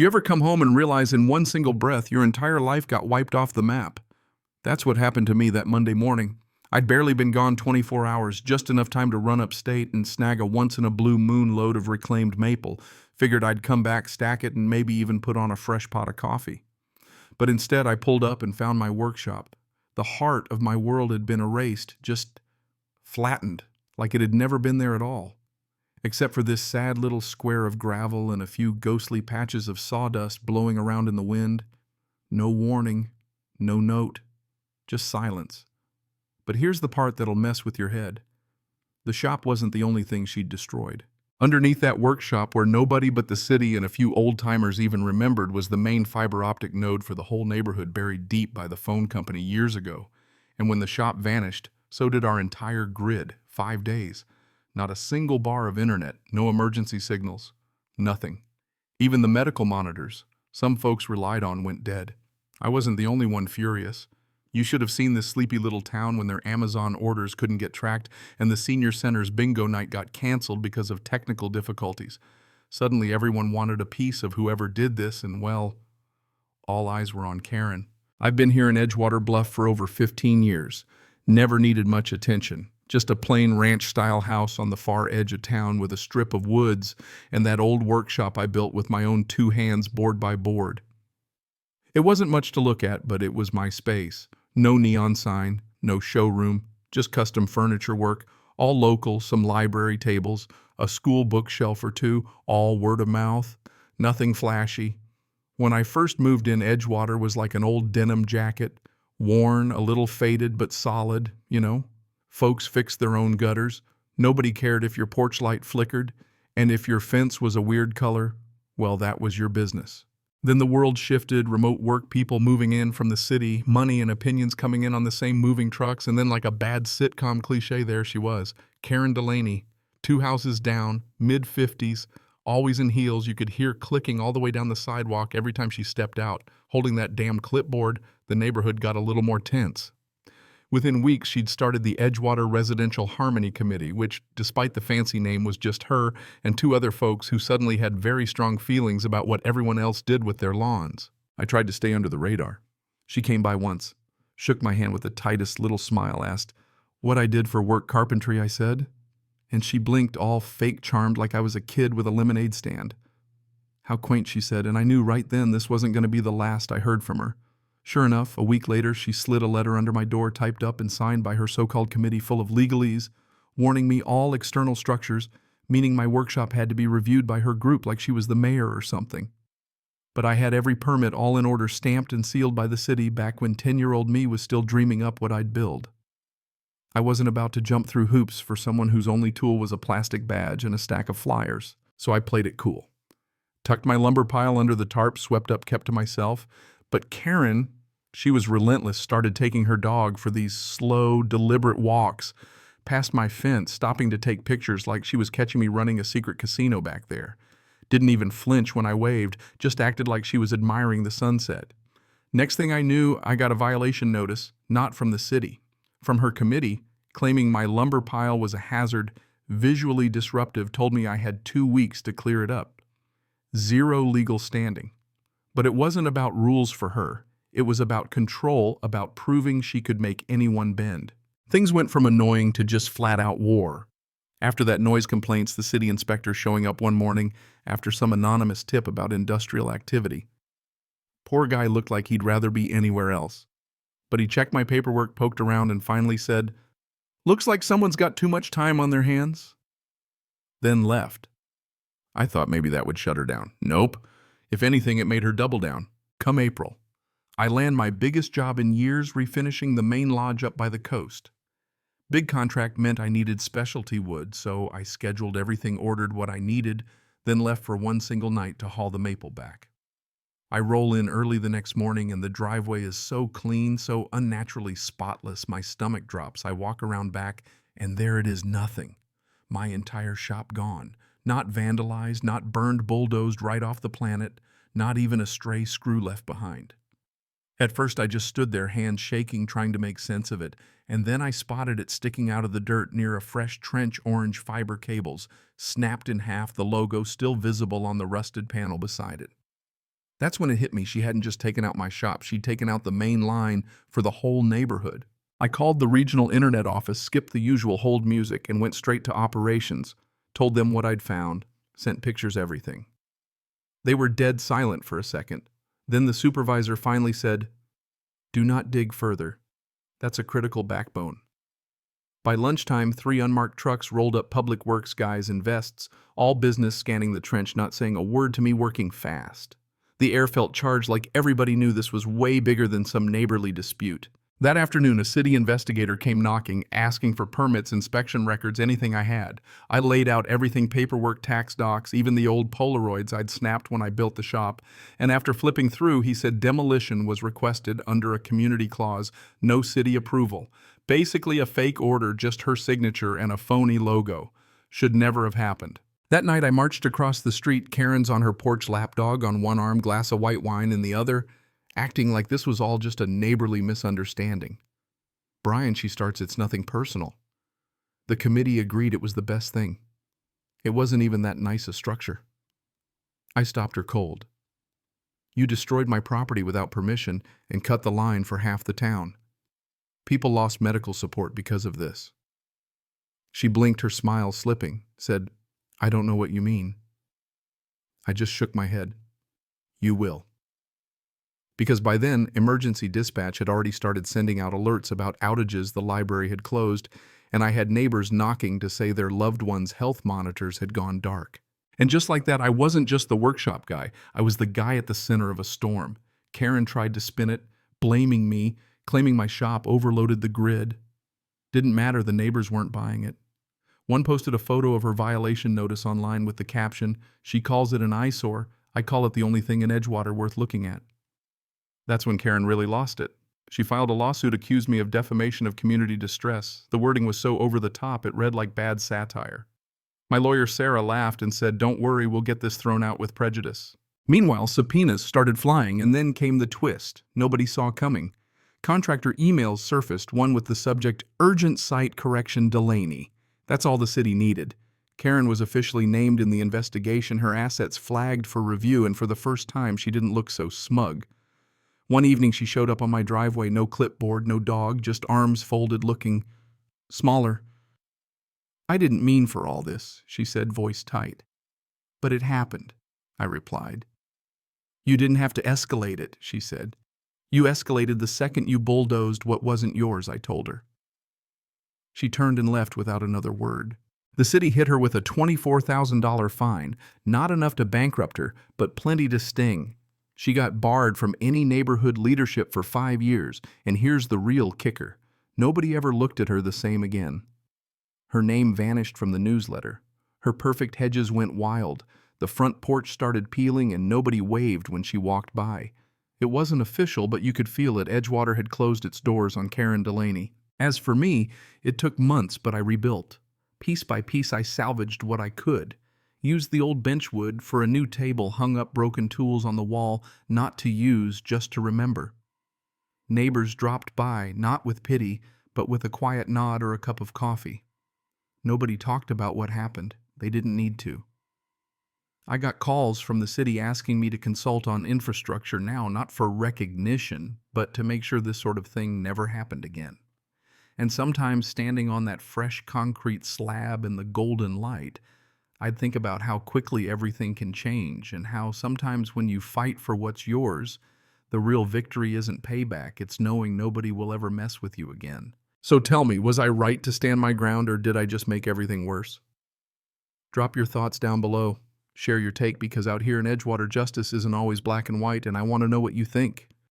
You ever come home and realize in one single breath your entire life got wiped off the map? That's what happened to me that Monday morning. I'd barely been gone 24 hours, just enough time to run upstate and snag a once-in-a-blue-moon load of reclaimed maple. Figured I'd come back, stack it, and maybe even put on a fresh pot of coffee. But instead I pulled up and found my workshop. The heart of my world had been erased, just flattened, like it had never been there at all. Except for this sad little square of gravel and a few ghostly patches of sawdust blowing around in the wind. No warning, no note, just silence. But here's the part that'll mess with your head. The shop wasn't the only thing she'd destroyed. Underneath that workshop, where nobody but the city and a few old-timers even remembered, was the main fiber optic node for the whole neighborhood, buried deep by the phone company years ago. And when the shop vanished, so did our entire grid, 5 days. Not a single bar of internet, no emergency signals, nothing. Even the medical monitors some folks relied on went dead. I wasn't the only one furious. You should have seen this sleepy little town when their Amazon orders couldn't get tracked and the senior center's bingo night got canceled because of technical difficulties. Suddenly everyone wanted a piece of whoever did this, and well, all eyes were on Karen. I've been here in Edgewater Bluff for over 15 years. Never needed much attention. Just a plain ranch-style house on the far edge of town with a strip of woods and that old workshop I built with my own 2 hands, board by board. It wasn't much to look at, but it was my space. No neon sign, no showroom, just custom furniture work, all local, some library tables, a school bookshelf or two, all word of mouth, nothing flashy. When I first moved in, Edgewater was like an old denim jacket, worn, a little faded but solid, you know. Folks fixed their own gutters. Nobody cared if your porch light flickered, and if your fence was a weird color, well, that was your business. Then the world shifted, remote work, people moving in from the city, money and opinions coming in on the same moving trucks, and then like a bad sitcom cliche, there she was, Karen Delaney, 2 houses down, mid-50s, always in heels. You could hear clicking all the way down the sidewalk every time she stepped out. Holding that damn clipboard, the neighborhood got a little more tense. Within weeks, she'd started the Edgewater Residential Harmony Committee, which, despite the fancy name, was just her and 2 other folks who suddenly had very strong feelings about what everyone else did with their lawns. I tried to stay under the radar. She came by once, shook my hand with the tightest little smile, asked what I did for work carpentry, I said, and she blinked, all fake charmed like I was a kid with a lemonade stand. How quaint, she said, and I knew right then this wasn't going to be the last I heard from her. Sure enough, a week later, she slid a letter under my door, typed up and signed by her so-called committee full of legalese, warning me all external structures, meaning my workshop had to be reviewed by her group like she was the mayor or something. But I had every permit all in order, stamped and sealed by the city back when 10-year-old me was still dreaming up what I'd build. I wasn't about to jump through hoops for someone whose only tool was a plastic badge and a stack of flyers, so I played it cool. Tucked my lumber pile under the tarp, swept up, kept to myself. But Karen, she was relentless, started taking her dog for these slow, deliberate walks past my fence, stopping to take pictures like she was catching me running a secret casino back there. Didn't even flinch when I waved, just acted like she was admiring the sunset. Next thing I knew, I got a violation notice, not from the city, from her committee, claiming my lumber pile was a hazard, visually disruptive, told me I had 2 weeks to clear it up. 0 legal standing. But it wasn't about rules for her. It was about control, about proving she could make anyone bend. Things went from annoying to just flat-out war. After that noise complaints, the city inspector showing up one morning after some anonymous tip about industrial activity. Poor guy looked like he'd rather be anywhere else. But he checked my paperwork, poked around, and finally said, "Looks like someone's got too much time on their hands." Then left. I thought maybe that would shut her down. Nope. If anything, it made her double down. Come April, I land my biggest job in years, refinishing the main lodge up by the coast. Big contract meant I needed specialty wood, so I scheduled everything, ordered what I needed, then left for one single night to haul the maple back. I roll in early the next morning, and the driveway is so clean, so unnaturally spotless, my stomach drops. I walk around back, and there it is, nothing. My entire shop gone. Not vandalized, not burned, bulldozed right off the planet, not even a stray screw left behind. At first I just stood there, hands shaking, trying to make sense of it, and then I spotted it sticking out of the dirt near a fresh trench, orange fiber cables, snapped in half, the logo still visible on the rusted panel beside it. That's when it hit me. She hadn't just taken out my shop. She'd taken out the main line for the whole neighborhood. I called the regional internet office, skipped the usual hold music, and went straight to operations. Told them what I'd found, sent pictures, everything. They were dead silent for a second. Then the supervisor finally said, "Do not dig further. That's a critical backbone." By lunchtime, 3 unmarked trucks rolled up, public works guys in vests, all business, scanning the trench, not saying a word to me, working fast. The air felt charged, like everybody knew this was way bigger than some neighborly dispute. That afternoon, a city investigator came knocking, asking for permits, inspection records, anything I had. I laid out everything: paperwork, tax docs, even the old Polaroids I'd snapped when I built the shop. And after flipping through, he said demolition was requested under a community clause, no city approval. Basically a fake order, just her signature and a phony logo. Should never have happened. That night I marched across the street, Karen's on her porch, lapdog on one arm, glass of white wine in the other, acting like this was all just a neighborly misunderstanding. "Brian," she starts, "it's nothing personal. The committee agreed it was the best thing. It wasn't even that nice a structure." I stopped her cold. "You destroyed my property without permission and cut the line for half the town. People lost medical support because of this." She blinked, her smile slipping, said, "I don't know what you mean." I just shook my head. "You will." Because by then, emergency dispatch had already started sending out alerts about outages, the library had closed, and I had neighbors knocking to say their loved ones' health monitors had gone dark. And just like that, I wasn't just the workshop guy. I was the guy at the center of a storm. Karen tried to spin it, blaming me, claiming my shop overloaded the grid. Didn't matter, the neighbors weren't buying it. One posted a photo of her violation notice online with the caption, "She calls it an eyesore. I call it the only thing in Edgewater worth looking at." That's when Karen really lost it. She filed a lawsuit, accused me of defamation of community distress. The wording was so over the top it read like bad satire. My lawyer Sarah laughed and said, "Don't worry, we'll get this thrown out with prejudice." Meanwhile, subpoenas started flying, and then came the twist nobody saw coming. Contractor emails surfaced, one with the subject, "Urgent Site Correction Delaney." That's all the city needed. Karen was officially named in the investigation, her assets flagged for review, and for the first time she didn't look so smug. One evening she showed up on my driveway, no clipboard, no dog, just arms folded, looking smaller. "I didn't mean for all this," she said, voice tight. "But it happened," I replied. "You didn't have to escalate it," she said. "You escalated the second you bulldozed what wasn't yours," I told her. She turned and left without another word. The city hit her with a $24,000 fine, not enough to bankrupt her, but plenty to sting. She got barred from any neighborhood leadership for 5 years, and here's the real kicker. Nobody ever looked at her the same again. Her name vanished from the newsletter. Her perfect hedges went wild. The front porch started peeling, and nobody waved when she walked by. It wasn't official, but you could feel it. Edgewater had closed its doors on Karen Delaney. As for me, it took months, but I rebuilt. Piece by piece, I salvaged what I could. Used the old bench wood for a new table, hung up broken tools on the wall, not to use, just to remember. Neighbors dropped by, not with pity, but with a quiet nod or a cup of coffee. Nobody talked about what happened. They didn't need to. I got calls from the city asking me to consult on infrastructure now, not for recognition, but to make sure this sort of thing never happened again. And sometimes, standing on that fresh concrete slab in the golden light, I'd think about how quickly everything can change, and how sometimes when you fight for what's yours, the real victory isn't payback, it's knowing nobody will ever mess with you again. So tell me, was I right to stand my ground, or did I just make everything worse? Drop your thoughts down below. Share your take, because out here in Edgewater, justice isn't always black and white, and I want to know what you think.